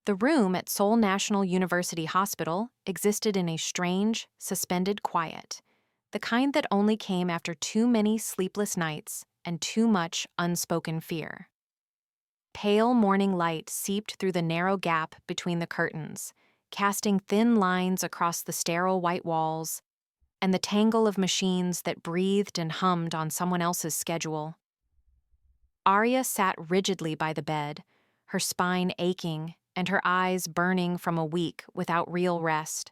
The room at Seoul National University Hospital existed in a strange, suspended quiet, the kind that only came after too many sleepless nights and too much unspoken fear. Pale morning light seeped through the narrow gap between the curtains, casting thin lines across the sterile white walls and the tangle of machines that breathed and hummed on someone else's schedule. Arya sat rigidly by the bed, her spine aching and her eyes burning from a week without real rest.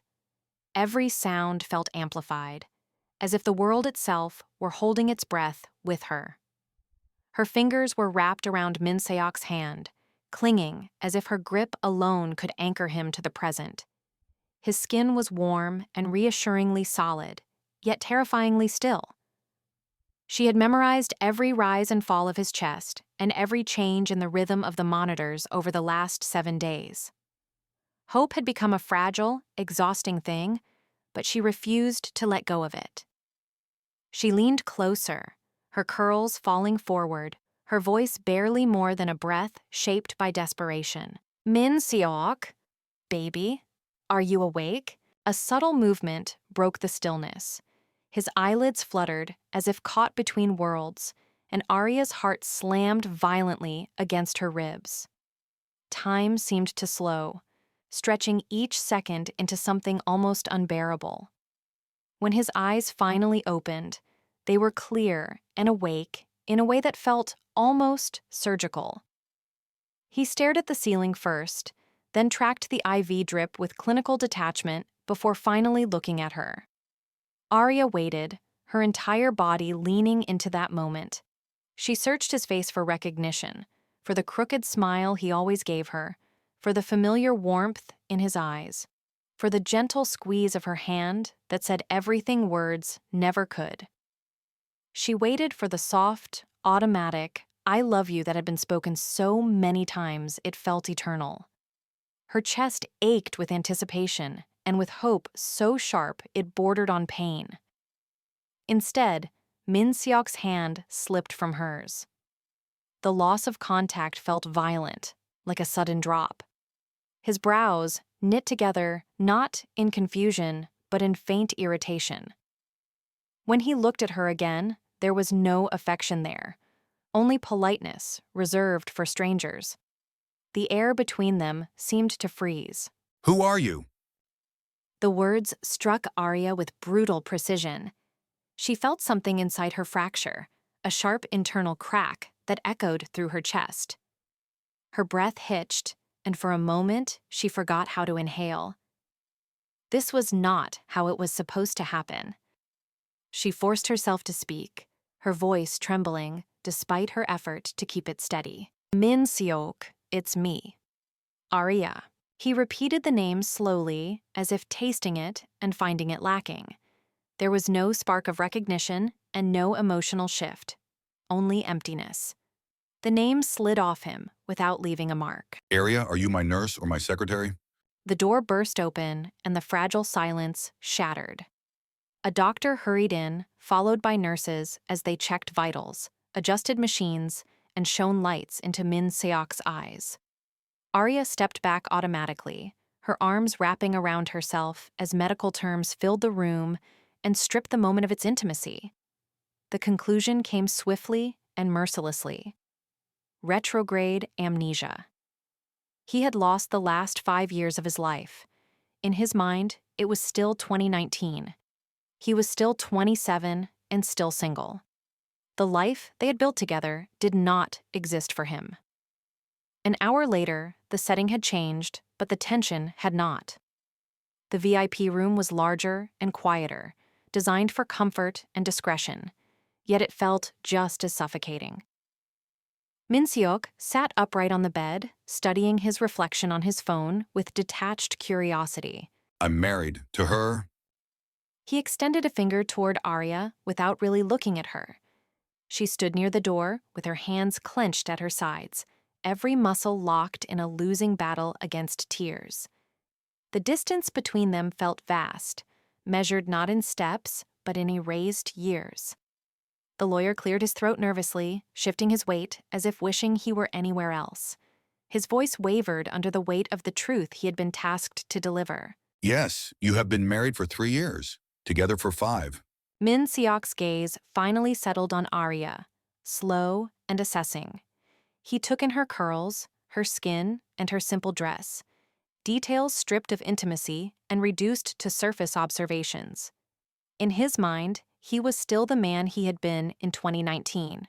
Every sound felt amplified, as if the world itself were holding its breath with her. Her fingers were wrapped around Min Seok's hand, clinging as if her grip alone could anchor him to the present. His skin was warm and reassuringly solid, yet terrifyingly still. She had memorized every rise and fall of his chest and every change in the rhythm of the monitors over the last 7 days. Hope had become a fragile, exhausting thing, but she refused to let go of it. She leaned closer, her curls falling forward, her voice barely more than a breath shaped by desperation. Min Seok, baby, are you awake? A subtle movement broke the stillness. His eyelids fluttered as if caught between worlds, and Arya's heart slammed violently against her ribs. Time seemed to slow, stretching each second into something almost unbearable. When his eyes finally opened, they were clear and awake in a way that felt almost surgical. He stared at the ceiling first, then tracked the IV drip with clinical detachment before finally looking at her. Arya waited, her entire body leaning into that moment. She searched his face for recognition, for the crooked smile he always gave her, for the familiar warmth in his eyes, for the gentle squeeze of her hand that said everything words never could. She waited for the soft, automatic, "I love you" that had been spoken so many times it felt eternal. Her chest ached with anticipation and with hope so sharp it bordered on pain. Instead, Min Seok's hand slipped from hers. The loss of contact felt violent, like a sudden drop. His brows knit together not in confusion, but in faint irritation. When he looked at her again, there was no affection there, only politeness reserved for strangers. The air between them seemed to freeze. Who are you? The words struck Arya with brutal precision. She felt something inside her fracture, a sharp internal crack that echoed through her chest. Her breath hitched, and for a moment she forgot how to inhale. This was not how it was supposed to happen. She forced herself to speak, her voice trembling despite her effort to keep it steady. Min Seok, it's me. Arya. He repeated the name slowly, as if tasting it and finding it lacking. There was no spark of recognition and no emotional shift, only emptiness. The name slid off him without leaving a mark. Arya, are you my nurse or my secretary? The door burst open and the fragile silence shattered. A doctor hurried in, followed by nurses as they checked vitals, adjusted machines, and shone lights into Min Seok's eyes. Arya stepped back automatically, her arms wrapping around herself as medical terms filled the room and stripped the moment of its intimacy. The conclusion came swiftly and mercilessly. Retrograde amnesia. He had lost the last 5 years of his life. In his mind, it was still 2019. He was still 27 and still single. The life they had built together did not exist for him. An hour later, the setting had changed, but the tension had not. The VIP room was larger and quieter, designed for comfort and discretion, yet it felt just as suffocating. Min Seok sat upright on the bed, studying his reflection on his phone with detached curiosity. I'm married to her. He extended a finger toward Arya without really looking at her. She stood near the door with her hands clenched at her sides, every muscle locked in a losing battle against tears. The distance between them felt vast, measured not in steps, but in erased years. The lawyer cleared his throat nervously, shifting his weight as if wishing he were anywhere else. His voice wavered under the weight of the truth he had been tasked to deliver. Yes, you have been married for 3 years, together for 5. Min Seok's gaze finally settled on Arya, slow and assessing. He took in her curls, her skin, and her simple dress, details stripped of intimacy and reduced to surface observations. In his mind, he was still the man he had been in 2019,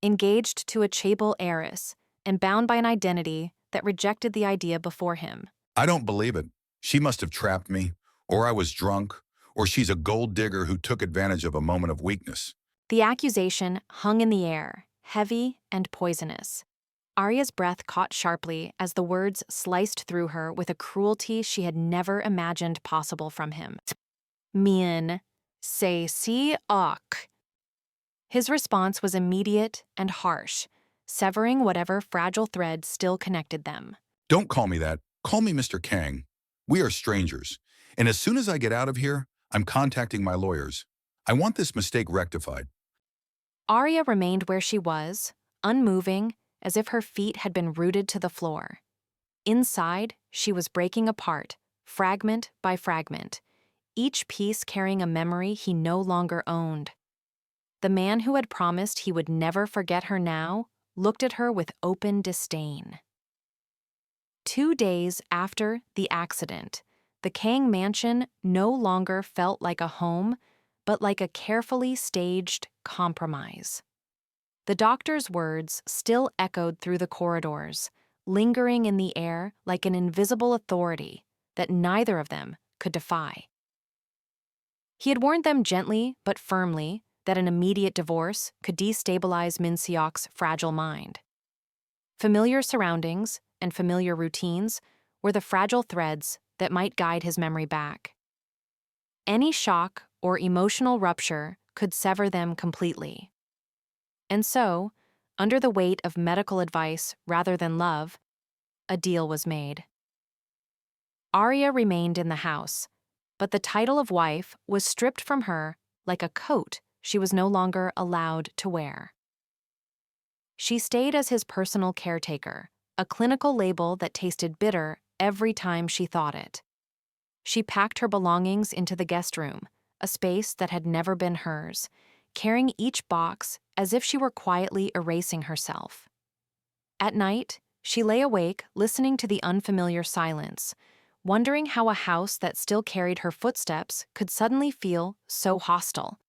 engaged to a chaebol heiress and bound by an identity that rejected the idea before him. I don't believe it. She must have trapped me, or I was drunk, or she's a gold digger who took advantage of a moment of weakness. The accusation hung in the air, heavy and poisonous. Arya's breath caught sharply as the words sliced through her with a cruelty she had never imagined possible from him. Min Seok. His response was immediate and harsh, severing whatever fragile thread still connected them. Don't call me that. Call me Mr. Kang. We are strangers, and as soon as I get out of here, I'm contacting my lawyers. I want this mistake rectified. Arya remained where she was, unmoving, as if her feet had been rooted to the floor. Inside, she was breaking apart, fragment by fragment, each piece carrying a memory he no longer owned. The man who had promised he would never forget her now looked at her with open disdain. 2 days after the accident, the Kang mansion no longer felt like a home, but like a carefully staged compromise. The doctor's words still echoed through the corridors, lingering in the air like an invisible authority that neither of them could defy. He had warned them gently but firmly that an immediate divorce could destabilize Min Seok's fragile mind. Familiar surroundings and familiar routines were the fragile threads that might guide his memory back. Any shock or emotional rupture could sever them completely. And so, under the weight of medical advice rather than love, a deal was made. Arya remained in the house, but the title of wife was stripped from her like a coat she was no longer allowed to wear. She stayed as his personal caretaker, a clinical label that tasted bitter every time she thought it. She packed her belongings into the guest room, a space that had never been hers, carrying each box as if she were quietly erasing herself. At night, she lay awake listening to the unfamiliar silence, wondering how a house that still carried her footsteps could suddenly feel so hostile.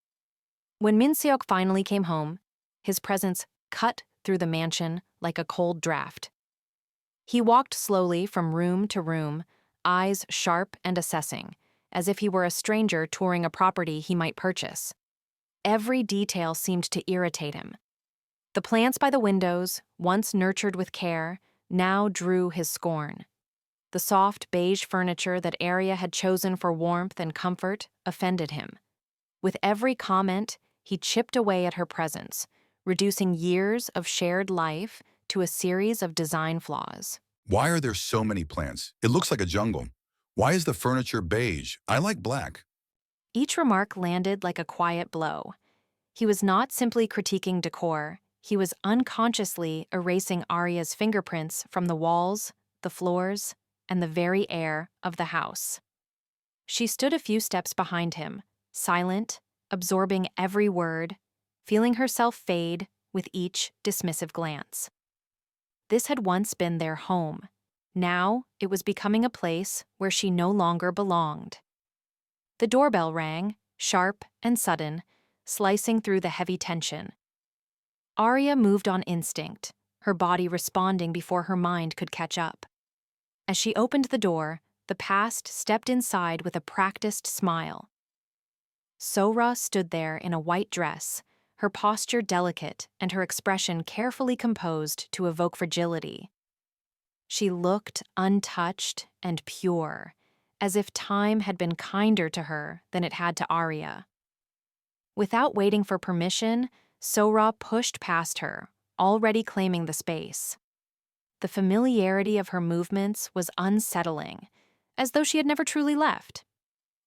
When Min Seok finally came home, his presence cut through the mansion like a cold draft. He walked slowly from room to room, eyes sharp and assessing, as if he were a stranger touring a property he might purchase. Every detail seemed to irritate him. The plants by the windows, once nurtured with care, now drew his scorn. The soft beige furniture that Arya had chosen for warmth and comfort offended him. With every comment, he chipped away at her presence, reducing years of shared life to a series of design flaws. Why are there so many plants? It looks like a jungle. Why is the furniture beige? I like black. Each remark landed like a quiet blow. He was not simply critiquing decor, he was unconsciously erasing Arya's fingerprints from the walls, the floors, and the very air of the house. She stood a few steps behind him, silent, absorbing every word, feeling herself fade with each dismissive glance. This had once been their home. Now it was becoming a place where she no longer belonged. The doorbell rang, sharp and sudden, slicing through the heavy tension. Arya moved on instinct, her body responding before her mind could catch up. As she opened the door, the past stepped inside with a practiced smile. Sora stood there in a white dress, her posture delicate and her expression carefully composed to evoke fragility. She looked untouched and pure, as if time had been kinder to her than it had to Arya. Without waiting for permission, Sora pushed past her, already claiming the space. The familiarity of her movements was unsettling, as though she had never truly left.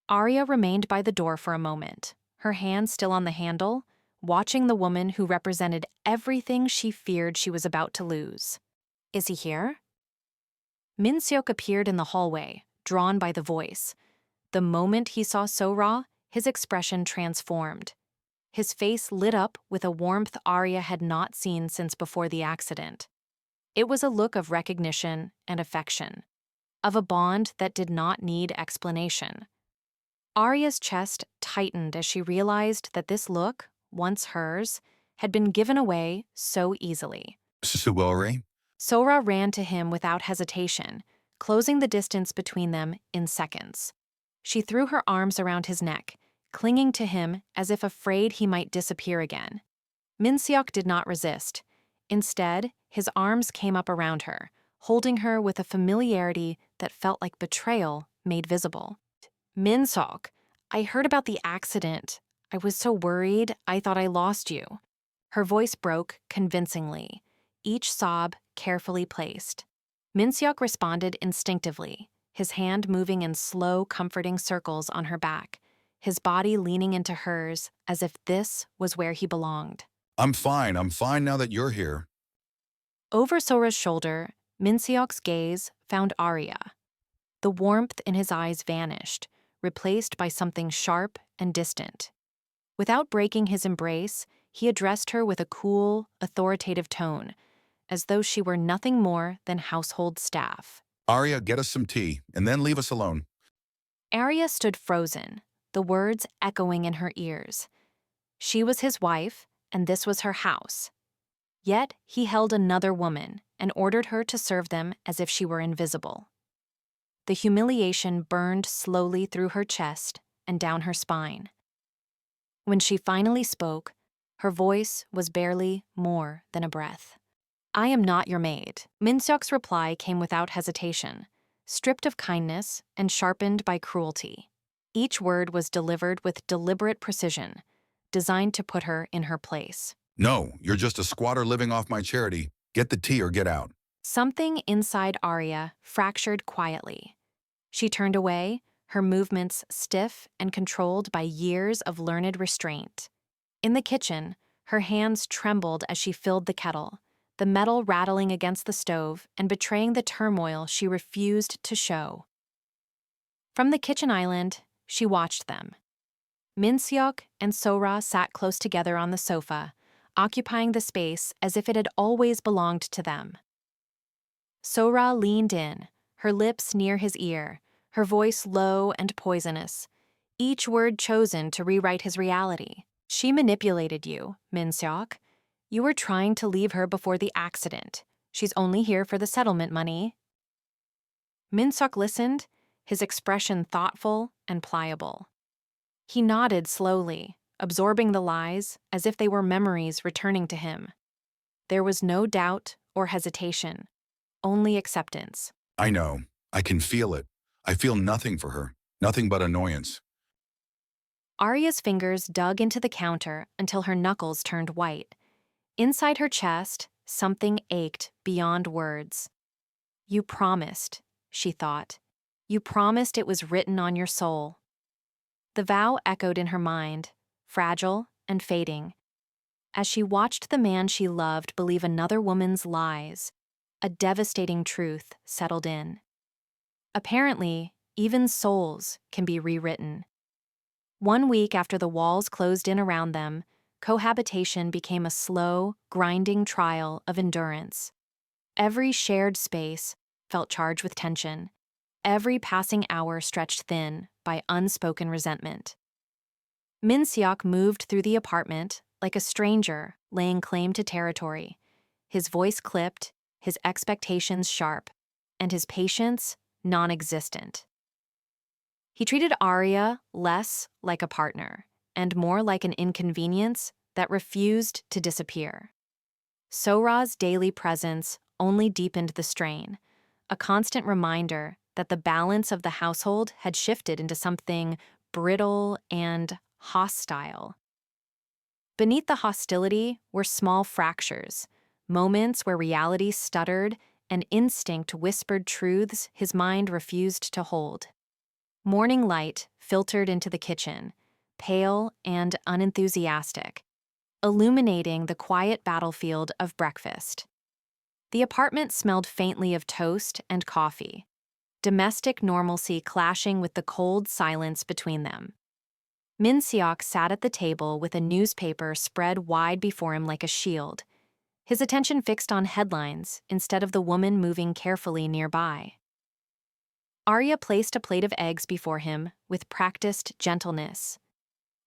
Arya remained by the door for a moment, her hand still on the handle, watching the woman who represented everything she feared she was about to lose. Is he here? Min-seok appeared in the hallway, drawn by the voice. The moment he saw So-ra, his expression transformed. His face lit up with a warmth Arya had not seen since before the accident. It was a look of recognition and affection, of a bond that did not need explanation. Arya's chest tightened as she realized that this look, once hers, had been given away so easily. Suore? Sora ran to him without hesitation, closing the distance between them in seconds. She threw her arms around his neck, clinging to him as if afraid he might disappear again. Min-seok did not resist. Instead, his arms came up around her, holding her with a familiarity that felt like betrayal made visible. Min-seok, I heard about the accident. I was so worried, I thought I lost you. Her voice broke convincingly, each sob carefully placed. Min-seok responded instinctively, his hand moving in slow, comforting circles on her back, his body leaning into hers as if this was where he belonged. I'm fine now that you're here. Over Sora's shoulder, Min-seok's gaze found Arya. The warmth in his eyes vanished, replaced by something sharp and distant. Without breaking his embrace, he addressed her with a cool, authoritative tone, as though she were nothing more than household staff. Arya, get us some tea, and then leave us alone. Arya stood frozen, the words echoing in her ears. She was his wife, and this was her house. Yet he held another woman and ordered her to serve them as if she were invisible. The humiliation burned slowly through her chest and down her spine. When she finally spoke, her voice was barely more than a breath. I am not your maid. Min-seok's reply came without hesitation, stripped of kindness and sharpened by cruelty. Each word was delivered with deliberate precision, designed to put her in her place. No, you're just a squatter living off my charity. Get the tea or get out. Something inside Arya fractured quietly. She turned away, her movements stiff and controlled by years of learned restraint. In the kitchen, her hands trembled as she filled the kettle, the metal rattling against the stove and betraying the turmoil she refused to show. From the kitchen island, she watched them. Min-seok and So-ra sat close together on the sofa, occupying the space as if it had always belonged to them. So-ra leaned in, her lips near his ear, her voice low and poisonous, each word chosen to rewrite his reality. She manipulated you, Min-seok. You were trying to leave her before the accident. She's only here for the settlement money. Min-seok listened, his expression thoughtful and pliable. He nodded slowly, absorbing the lies as if they were memories returning to him. There was no doubt or hesitation, only acceptance. I know. I can feel it. I feel nothing for her. Nothing but annoyance. Arya's fingers dug into the counter until her knuckles turned white. Inside her chest, something ached beyond words. You promised, she thought. You promised it was written on your soul. The vow echoed in her mind, fragile and fading. As she watched the man she loved believe another woman's lies, a devastating truth settled in. Apparently, even souls can be rewritten. 1 week after the walls closed in around them, cohabitation became a slow, grinding trial of endurance. Every shared space felt charged with tension. Every passing hour stretched thin by unspoken resentment. Min-seok moved through the apartment like a stranger laying claim to territory, his voice clipped, his expectations sharp, and his patience non-existent. He treated Arya less like a partner and more like an inconvenience that refused to disappear. So-ra's daily presence only deepened the strain, a constant reminder that the balance of the household had shifted into something brittle and hostile. Beneath the hostility were small fractures, moments where reality stuttered and instinct whispered truths his mind refused to hold. Morning light filtered into the kitchen, pale and unenthusiastic, illuminating the quiet battlefield of breakfast. The apartment smelled faintly of toast and coffee, domestic normalcy clashing with the cold silence between them. Min Seok sat at the table with a newspaper spread wide before him like a shield, his attention fixed on headlines instead of the woman moving carefully nearby. Arya placed a plate of eggs before him with practiced gentleness.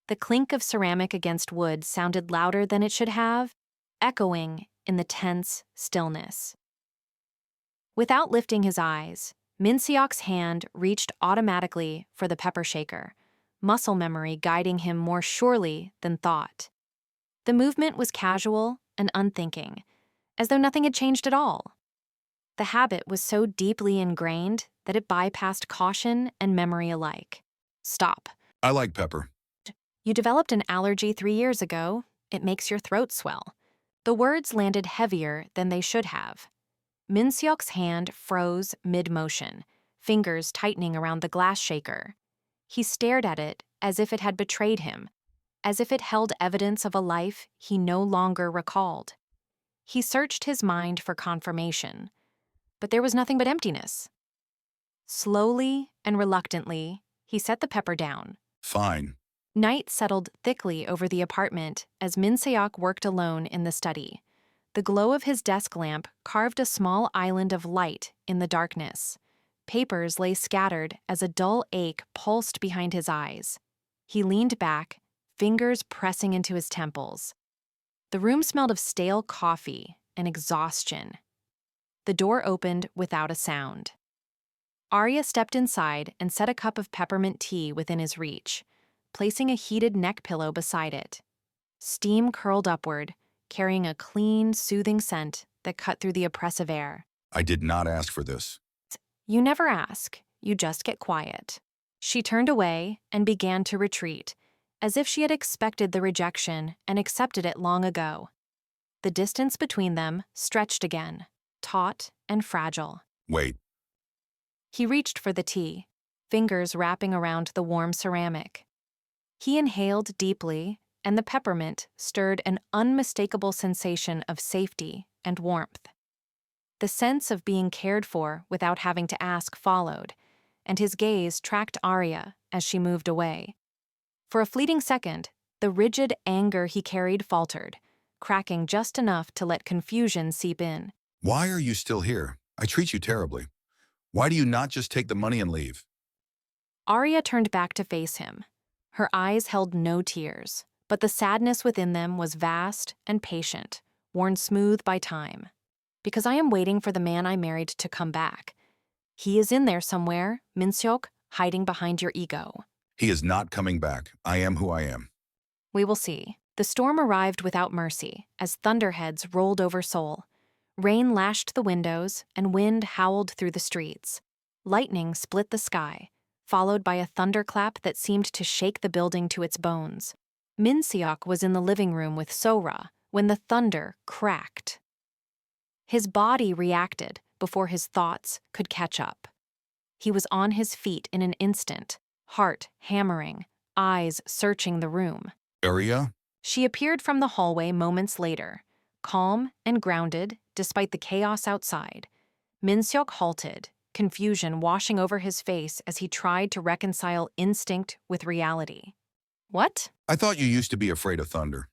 The clink of ceramic against wood sounded louder than it should have, echoing in the tense stillness. Without lifting his eyes, Min Seok's hand reached automatically for the pepper shaker, muscle memory guiding him more surely than thought. The movement was casual and unthinking, as though nothing had changed at all. The habit was so deeply ingrained that it bypassed caution and memory alike. Stop. I like pepper. You developed an allergy 3 years ago. It makes your throat swell. The words landed heavier than they should have. Min Seok's hand froze mid-motion, fingers tightening around the glass shaker. He stared at it as if it had betrayed him, as if it held evidence of a life he no longer recalled. He searched his mind for confirmation, but there was nothing but emptiness. Slowly and reluctantly, he set the pepper down. Fine. Night settled thickly over the apartment as Min Seok worked alone in the study. The glow of his desk lamp carved a small island of light in the darkness. Papers lay scattered as a dull ache pulsed behind his eyes. He leaned back, fingers pressing into his temples. The room smelled of stale coffee and exhaustion. The door opened without a sound. Arya stepped inside and set a cup of peppermint tea within his reach, placing a heated neck pillow beside it. Steam curled upward, carrying a clean, soothing scent that cut through the oppressive air. I did not ask for this. You never ask, you just get quiet. She turned away and began to retreat, as if she had expected the rejection and accepted it long ago. The distance between them stretched again, taut and fragile. Wait. He reached for the tea, fingers wrapping around the warm ceramic. He inhaled deeply, and the peppermint stirred an unmistakable sensation of safety and warmth. The sense of being cared for without having to ask followed, and his gaze tracked Arya as she moved away. For a fleeting second, the rigid anger he carried faltered, cracking just enough to let confusion seep in. Why are you still here? I treat you terribly. Why do you not just take the money and leave? Arya turned back to face him. Her eyes held no tears, but the sadness within them was vast and patient, worn smooth by time. Because I am waiting for the man I married to come back. He is in there somewhere, Min Seok, hiding behind your ego. He is not coming back. I am who I am. We will see. The storm arrived without mercy as thunderheads rolled over Seoul. Rain lashed the windows and wind howled through the streets. Lightning split the sky, followed by a thunderclap that seemed to shake the building to its bones. Min Seok was in the living room with Sora when the thunder cracked. His body reacted before his thoughts could catch up. He was on his feet in an instant, heart hammering, eyes searching the room. Arya? She appeared from the hallway moments later, calm and grounded despite the chaos outside. Min Seok halted, confusion washing over his face as he tried to reconcile instinct with reality. What? I thought you used to be afraid of thunder.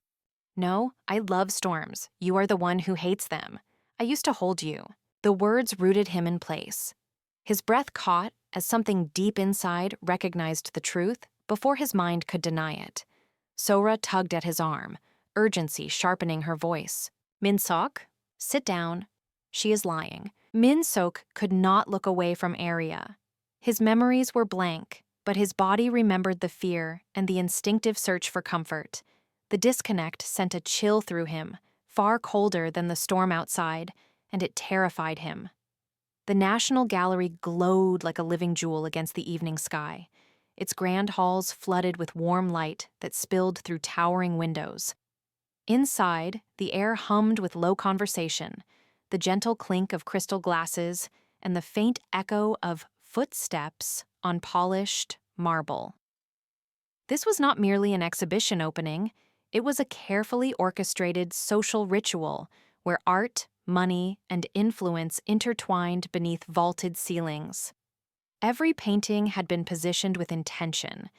No, I love storms. You are the one who hates them. I used to hold you. The words rooted him in place. His breath caught as something deep inside recognized the truth before his mind could deny it. Sora tugged at his arm, urgency sharpening her voice. Min Seok, sit down. She is lying. Min Seok could not look away from Arya. His memories were blank, but his body remembered the fear and the instinctive search for comfort. The disconnect sent a chill through him, far colder than the storm outside, and it terrified him. The National Gallery glowed like a living jewel against the evening sky, its grand halls flooded with warm light that spilled through towering windows. Inside, the air hummed with low conversation, the gentle clink of crystal glasses, and the faint echo of footsteps on polished marble. This was not merely an exhibition opening. It was a carefully orchestrated social ritual where art, money, and influence intertwined beneath vaulted ceilings. Every painting had been positioned with intention,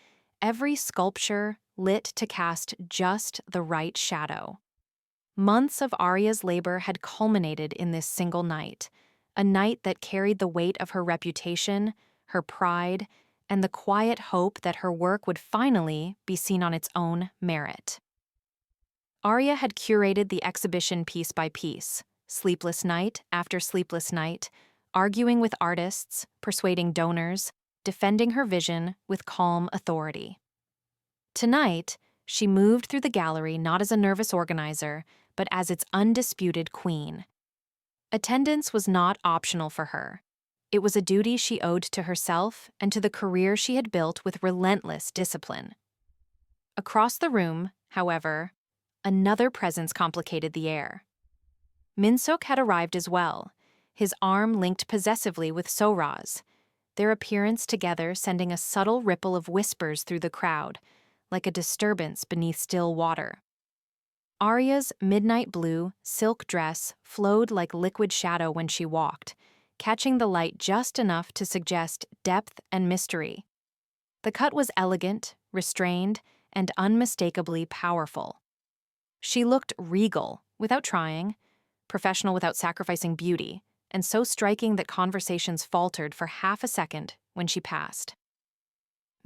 every sculpture lit to cast just the right shadow. Months of Arya's labor had culminated in this single night, a night that carried the weight of her reputation, her pride, and the quiet hope that her work would finally be seen on its own merit. Arya had curated the exhibition piece by piece, sleepless night after sleepless night, arguing with artists, persuading donors, defending her vision with calm authority. Tonight, she moved through the gallery not as a nervous organizer, but as its undisputed queen. Attendance was not optional for her. It was a duty she owed to herself and to the career she had built with relentless discipline. Across the room, however, another presence complicated the air. Minsuk had arrived as well, his arm linked possessively with Sora's, their appearance together sending a subtle ripple of whispers through the crowd, like a disturbance beneath still water. Arya's midnight blue, silk dress flowed like liquid shadow when she walked, catching the light just enough to suggest depth and mystery. The cut was elegant, restrained, and unmistakably powerful. She looked regal, without trying, professional without sacrificing beauty, and so striking that conversations faltered for half a second when she passed.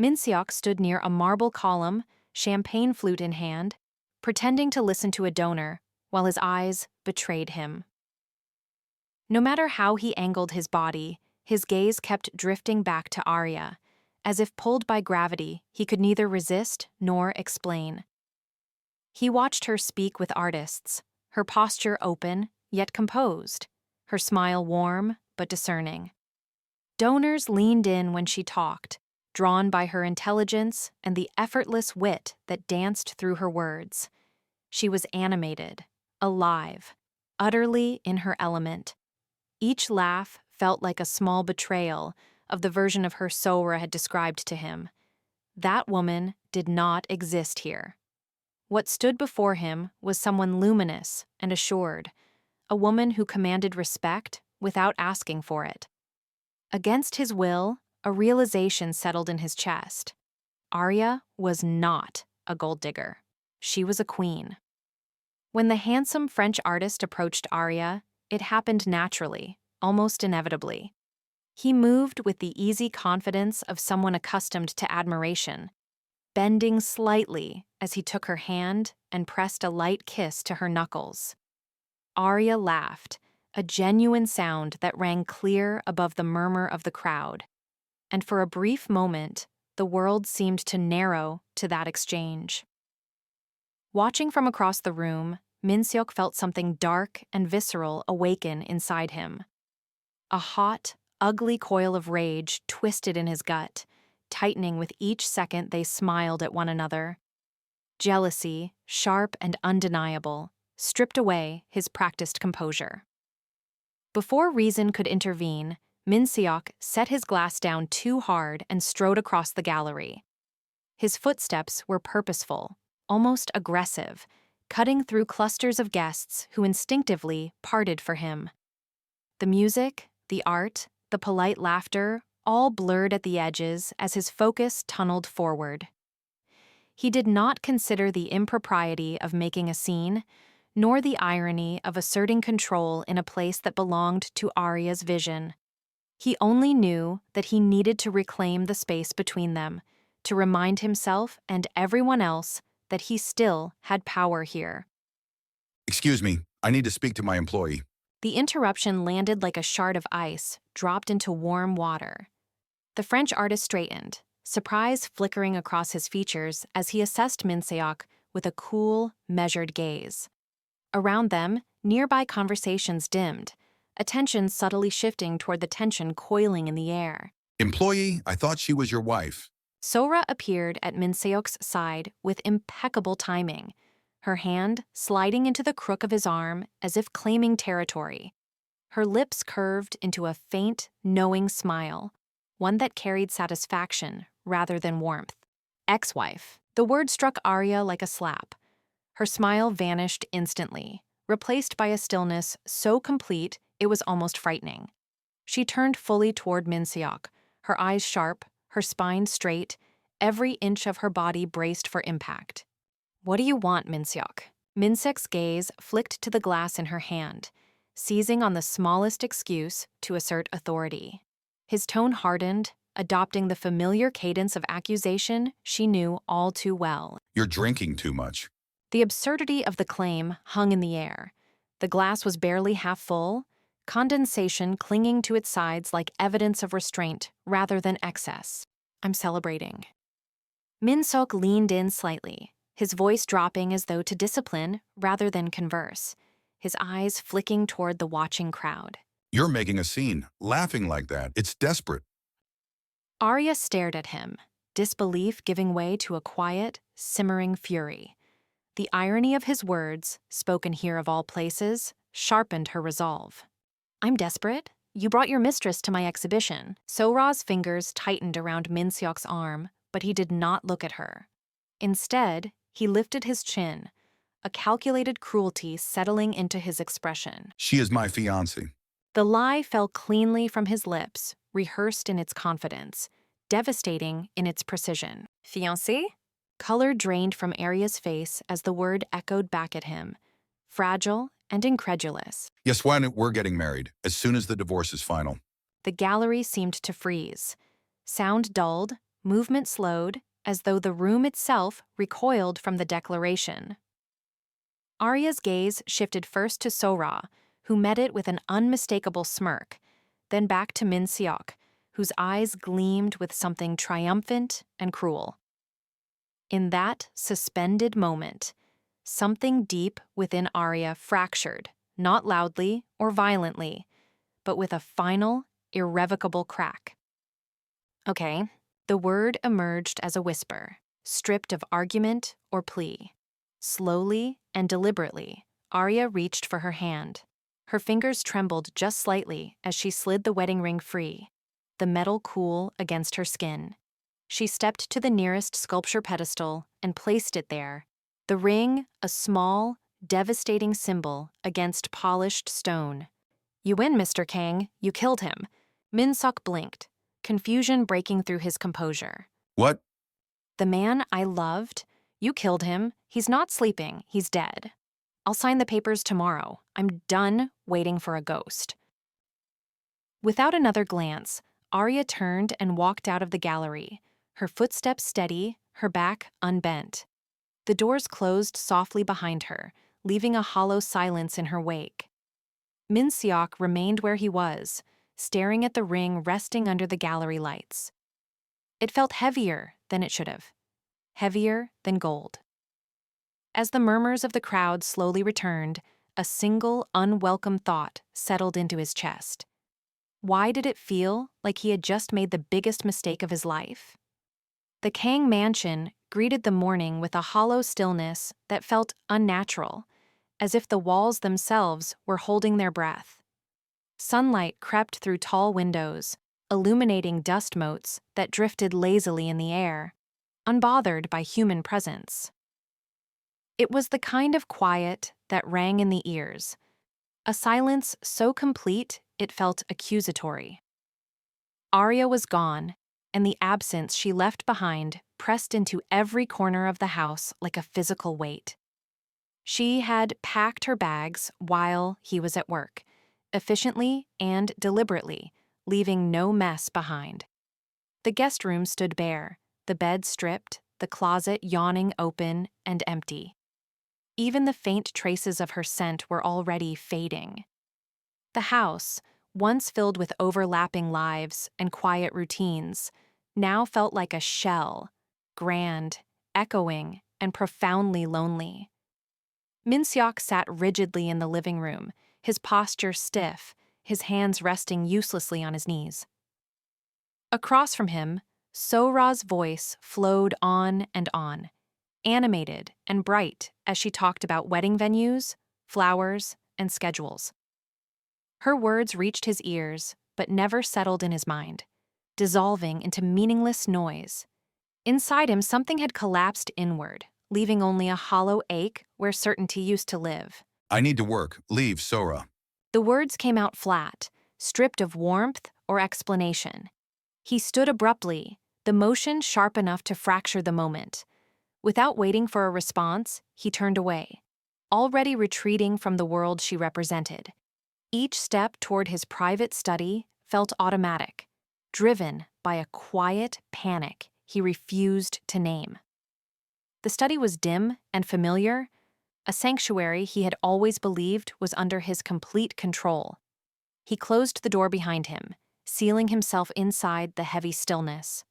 Minseok stood near a marble column, champagne flute in hand, pretending to listen to a donor, while his eyes betrayed him. No matter how he angled his body, his gaze kept drifting back to Arya, as if pulled by gravity he could neither resist nor explain. He watched her speak with artists, her posture open, yet composed, her smile warm but discerning. Donors leaned in when she talked, drawn by her intelligence and the effortless wit that danced through her words. She was animated, alive, utterly in her element. Each laugh felt like a small betrayal of the version of her Sora had described to him. That woman did not exist here. What stood before him was someone luminous and assured, a woman who commanded respect without asking for it. Against his will, a realization settled in his chest. Arya was not a gold digger. She was a queen. When the handsome French artist approached Arya, it happened naturally, almost inevitably. He moved with the easy confidence of someone accustomed to admiration, bending slightly as he took her hand and pressed a light kiss to her knuckles. Arya laughed, a genuine sound that rang clear above the murmur of the crowd. And for a brief moment, the world seemed to narrow to that exchange. Watching from across the room, Minseok felt something dark and visceral awaken inside him. A hot, ugly coil of rage twisted in his gut, tightening with each second they smiled at one another. Jealousy, sharp and undeniable, stripped away his practiced composure. Before reason could intervene, Minseok set his glass down too hard and strode across the gallery. His footsteps were purposeful, almost aggressive, cutting through clusters of guests who instinctively parted for him. The music, the art, the polite laughter, all blurred at the edges as his focus tunneled forward. He did not consider the impropriety of making a scene, nor the irony of asserting control in a place that belonged to Arya's vision. He only knew that he needed to reclaim the space between them, to remind himself and everyone else that he still had power here. Excuse me, I need to speak to my employee. The interruption landed like a shard of ice dropped into warm water. The French artist straightened, surprise flickering across his features as he assessed Minseok with a cool, measured gaze. Around them, nearby conversations dimmed, attention subtly shifting toward the tension coiling in the air. Employee, I thought she was your wife. Sora appeared at Minseok's side with impeccable timing, her hand sliding into the crook of his arm as if claiming territory. Her lips curved into a faint, knowing smile, one that carried satisfaction rather than warmth. Ex-wife. The word struck Arya like a slap. Her smile vanished instantly, replaced by a stillness so complete it was almost frightening. She turned fully toward Minseok, her eyes sharp, her spine straight, every inch of her body braced for impact. "What do you want, Minseok?" Minseok's gaze flicked to the glass in her hand, seizing on the smallest excuse to assert authority. His tone hardened, adopting the familiar cadence of accusation she knew all too well. You're drinking too much. The absurdity of the claim hung in the air. The glass was barely half full, condensation clinging to its sides like evidence of restraint rather than excess. "I'm celebrating." Min-seok leaned in slightly, his voice dropping as though to discipline rather than converse, his eyes flicking toward the watching crowd. You're making a scene, laughing like that. It's desperate. Arya stared at him, disbelief giving way to a quiet, simmering fury. The irony of his words, spoken here of all places, sharpened her resolve. "I'm desperate? You brought your mistress to my exhibition." Sora's fingers tightened around Min-seok's arm, but he did not look at her. Instead, he lifted his chin, a calculated cruelty settling into his expression. She is my fiancée. The lie fell cleanly from his lips, rehearsed in its confidence, devastating in its precision. "Fiancé?" Color drained from Arya's face as the word echoed back at him, fragile and incredulous. Yes, we're getting married, as soon as the divorce is final. The gallery seemed to freeze. Sound dulled, movement slowed, as though the room itself recoiled from the declaration. Arya's gaze shifted first to Sora, who met it with an unmistakable smirk, then back to Min-seok, whose eyes gleamed with something triumphant and cruel. In that suspended moment, something deep within Arya fractured, not loudly or violently, but with a final, irrevocable crack. "Okay." The word emerged as a whisper, stripped of argument or plea. Slowly and deliberately, Arya reached for her hand. Her fingers trembled just slightly as she slid the wedding ring free, the metal cool against her skin. She stepped to the nearest sculpture pedestal and placed it there, the ring a small, devastating symbol against polished stone. "You win, Mr. Kang. You killed him." Min-seok blinked, confusion breaking through his composure. What? "The man I loved? You killed him. He's not sleeping. He's dead. I'll sign the papers tomorrow. I'm done waiting for a ghost." Without another glance, Arya turned and walked out of the gallery, her footsteps steady, her back unbent. The doors closed softly behind her, leaving a hollow silence in her wake. Min-seok remained where he was, staring at the ring resting under the gallery lights. It felt heavier than it should have, heavier than gold. As the murmurs of the crowd slowly returned, a single unwelcome thought settled into his chest. Why did it feel like he had just made the biggest mistake of his life? The Kang mansion greeted the morning with a hollow stillness that felt unnatural, as if the walls themselves were holding their breath. Sunlight crept through tall windows, illuminating dust motes that drifted lazily in the air, unbothered by human presence. It was the kind of quiet that rang in the ears, a silence so complete it felt accusatory. Arya was gone, and the absence she left behind pressed into every corner of the house like a physical weight. She had packed her bags while he was at work, efficiently and deliberately, leaving no mess behind. The guest room stood bare, the bed stripped, the closet yawning open and empty. Even the faint traces of her scent were already fading. The house, once filled with overlapping lives and quiet routines, now felt like a shell, grand, echoing, and profoundly lonely. Min-seok sat rigidly in the living room, his posture stiff, his hands resting uselessly on his knees. Across from him, Sora's voice flowed on and on, animated and bright as she talked about wedding venues, flowers, and schedules. Her words reached his ears, but never settled in his mind, dissolving into meaningless noise. Inside him, something had collapsed inward, leaving only a hollow ache where certainty used to live. I need to work. Leave, Sora. The words came out flat, stripped of warmth or explanation. He stood abruptly, the motion sharp enough to fracture the moment. Without waiting for a response, he turned away, already retreating from the world she represented. Each step toward his private study felt automatic, driven by a quiet panic he refused to name. The study was dim and familiar, a sanctuary he had always believed was under his complete control. He closed the door behind him, sealing himself inside the heavy stillness.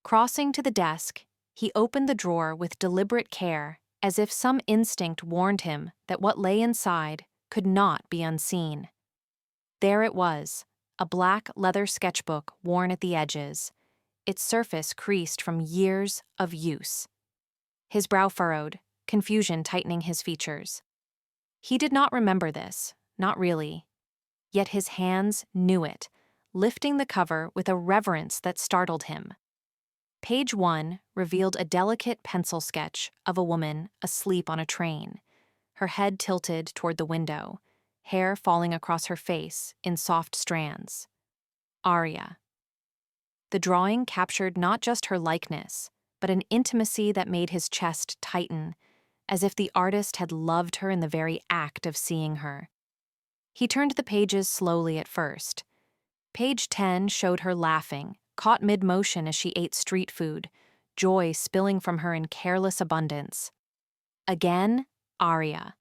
Crossing to the desk, he opened the drawer with deliberate care, as if some instinct warned him that what lay inside could not be unseen. There it was, a black leather sketchbook worn at the edges, its surface creased from years of use. His brow furrowed, confusion tightening his features. He did not remember this, not really. Yet his hands knew it, lifting the cover with a reverence that startled him. Page 1 revealed a delicate pencil sketch of a woman asleep on a train, her head tilted toward the window, hair falling across her face in soft strands. Aria. The drawing captured not just her likeness, but an intimacy that made his chest tighten, as if the artist had loved her in the very act of seeing her. He turned the pages slowly at first. Page 10 showed her laughing, caught mid-motion as she ate street food, joy spilling from her in careless abundance. Again, Aria.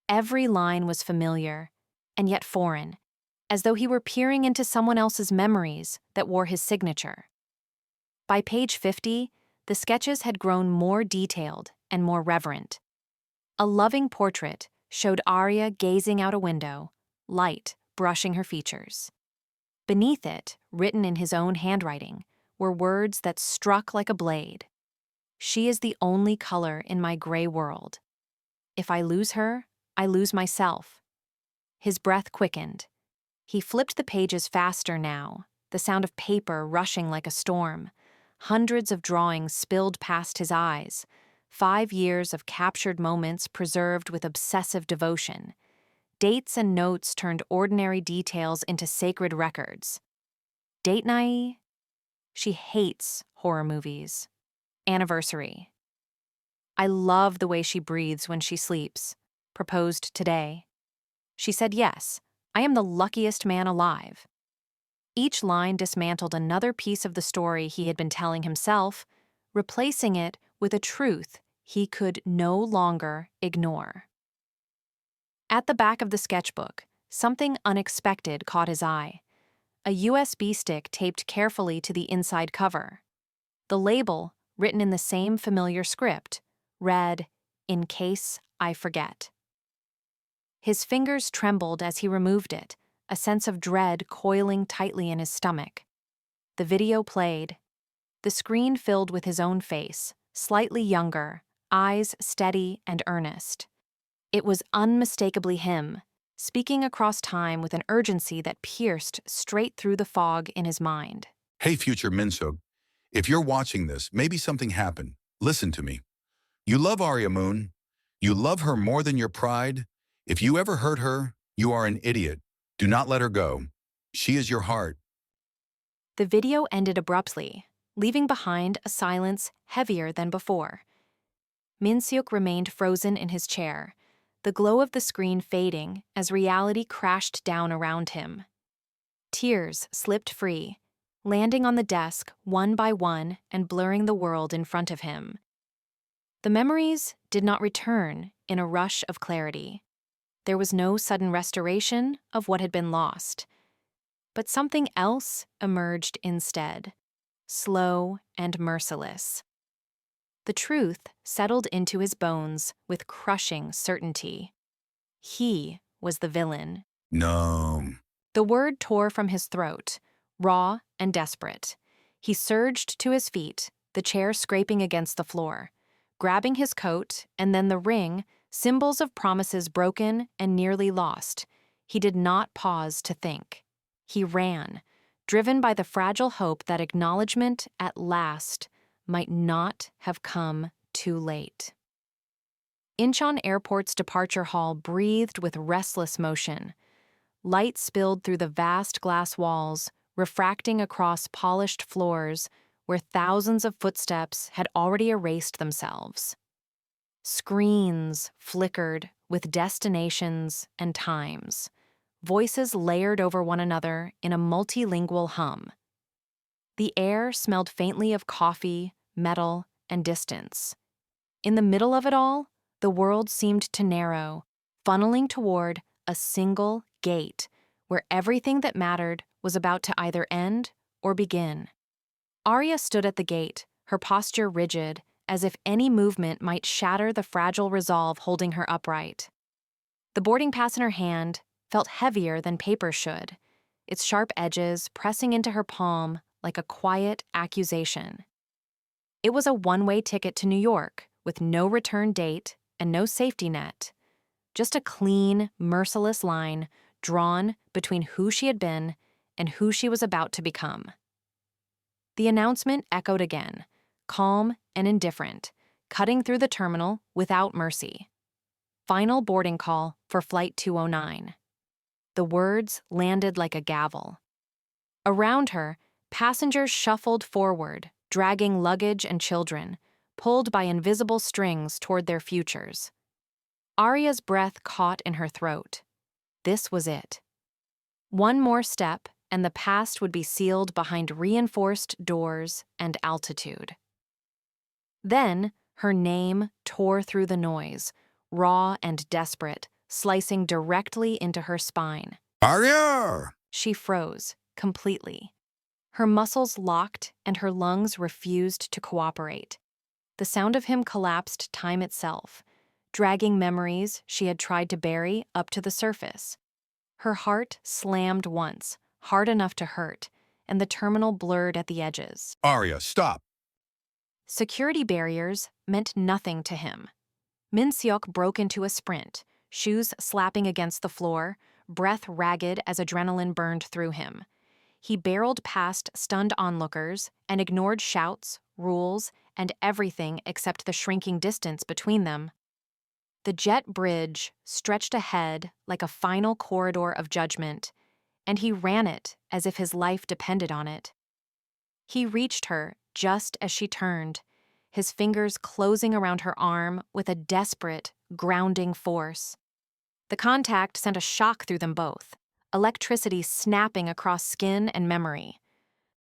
Every line was familiar, and yet foreign, as though he were peering into someone else's memories that wore his signature. By page 50, the sketches had grown more detailed and more reverent. A loving portrait showed Aria gazing out a window, light brushing her features. Beneath it, written in his own handwriting, were words that struck like a blade. She is the only color in my gray world. If I lose her, I lose myself. His breath quickened. He flipped the pages faster now, the sound of paper rushing like a storm. Hundreds of drawings spilled past his eyes, 5 years of captured moments preserved with obsessive devotion. Dates and notes turned ordinary details into sacred records. Date night? She hates horror movies. Anniversary. I love the way she breathes when she sleeps. Proposed today. She said yes. I am the luckiest man alive. Each line dismantled another piece of the story he had been telling himself, replacing it with a truth he could no longer ignore. At the back of the sketchbook, something unexpected caught his eye. A USB stick taped carefully to the inside cover. The label, written in the same familiar script, read, "In case I forget." His fingers trembled as he removed it, a sense of dread coiling tightly in his stomach. The video played. The screen filled with his own face, slightly younger, eyes steady and earnest. It was unmistakably him, speaking across time with an urgency that pierced straight through the fog in his mind. Hey, future Minsug. If you're watching this, maybe something happened. Listen to me. You love Arya Moon. You love her more than your pride. If you ever hurt her, you are an idiot. Do not let her go. She is your heart. The video ended abruptly, leaving behind a silence heavier than before. Minseok remained frozen in his chair, the glow of the screen fading as reality crashed down around him. Tears slipped free, landing on the desk one by one and blurring the world in front of him. The memories did not return in a rush of clarity. There was no sudden restoration of what had been lost. But something else emerged instead, slow and merciless. The truth settled into his bones with crushing certainty. He was the villain. No. The word tore from his throat, raw and desperate. He surged to his feet, the chair scraping against the floor, grabbing his coat and then the ring, symbols of promises broken and nearly lost. He did not pause to think. He ran, driven by the fragile hope that acknowledgement at last might not have come too late. Incheon Airport's departure hall breathed with restless motion. Light spilled through the vast glass walls, refracting across polished floors where thousands of footsteps had already erased themselves. Screens flickered with destinations and times, voices layered over one another in a multilingual hum. The air smelled faintly of coffee, metal, and distance. In the middle of it all, the world seemed to narrow, funneling toward a single gate where everything that mattered was about to either end or begin. Arya stood at the gate, her posture rigid, as if any movement might shatter the fragile resolve holding her upright. The boarding pass in her hand felt heavier than paper should, its sharp edges pressing into her palm like a quiet accusation. It was a one-way ticket to New York, with no return date and no safety net. Just a clean, merciless line drawn between who she had been and who she was about to become. The announcement echoed again, calm and indifferent, cutting through the terminal without mercy. Final boarding call for Flight 209. The words landed like a gavel. Around her, passengers shuffled forward, dragging luggage and children, pulled by invisible strings toward their futures. Arya's breath caught in her throat. This was it. One more step, and the past would be sealed behind reinforced doors and altitude. Then, her name tore through the noise, raw and desperate, slicing directly into her spine. Arya! She froze, completely. Her muscles locked and her lungs refused to cooperate. The sound of him collapsed time itself, dragging memories she had tried to bury up to the surface. Her heart slammed once, hard enough to hurt, and the terminal blurred at the edges. Arya, stop! Security barriers meant nothing to him. Min Seok broke into a sprint, shoes slapping against the floor, breath ragged as adrenaline burned through him. He barreled past stunned onlookers and ignored shouts, rules, and everything except the shrinking distance between them. The jet bridge stretched ahead like a final corridor of judgment, and he ran it as if his life depended on it. He reached her just as she turned, his fingers closing around her arm with a desperate, grounding force. The contact sent a shock through them both, electricity snapping across skin and memory.